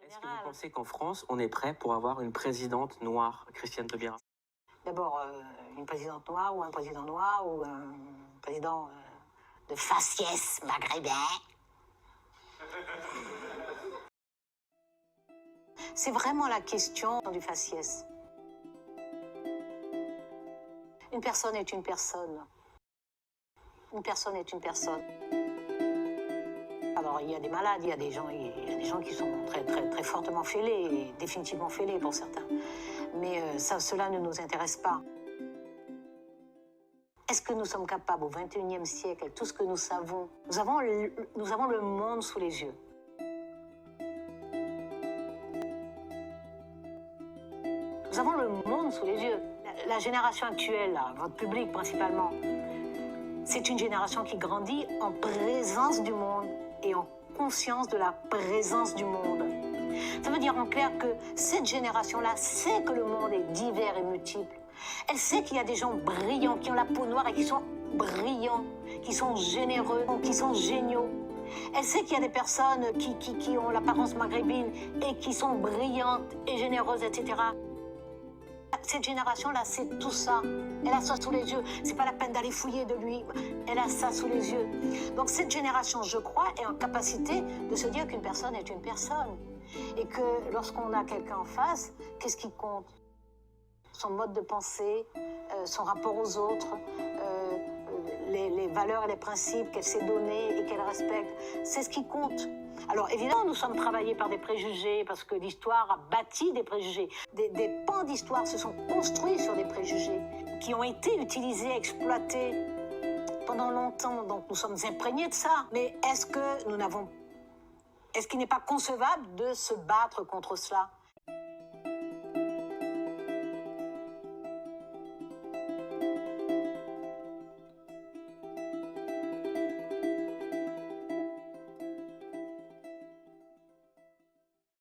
Est-ce que vous pensez qu'en France, on est prêt pour avoir une présidente noire, Christiane Taubira? D'abord, une présidente noire ou un président noir ou un président de faciès maghrébin. C'est vraiment la question du faciès. Une personne est une personne. Une personne est une personne. Alors, il y a des malades, il y a des gens qui sont très, très, très fortement fêlés, et définitivement fêlés pour certains. Mais cela ne nous intéresse pas. Est-ce que nous sommes capables, au XXIe siècle, avec tout ce que nous savons, nous avons le monde sous les yeux. Nous avons le monde sous les yeux. La génération actuelle, là, votre public principalement, c'est une génération qui grandit en présence du monde et en conscience de la présence du monde. Ça veut dire en clair que cette génération-là sait que le monde est divers et multiple. Elle sait qu'il y a des gens brillants, qui ont la peau noire et qui sont brillants, qui sont généreux, qui sont géniaux. Elle sait qu'il y a des personnes qui ont l'apparence maghrébine et qui sont brillantes et généreuses, etc. Cette génération-là, c'est tout ça. Elle a ça sous les yeux. C'est pas la peine d'aller fouiller de lui. Elle a ça sous les yeux. Donc cette génération, je crois, est en capacité de se dire qu'une personne est une personne. Et que lorsqu'on a quelqu'un en face, qu'est-ce qui compte? Son mode de pensée, son rapport aux autres, les valeurs et les principes qu'elle s'est donnés et qu'elle respecte. C'est ce qui compte. Alors évidemment, nous sommes travaillés par des préjugés parce que l'histoire a bâti des préjugés. Des pans d'histoire se sont construits sur des préjugés qui ont été utilisés, exploités pendant longtemps. Donc nous sommes imprégnés de ça. Mais est-ce qu'il n'est pas concevable de se battre contre cela?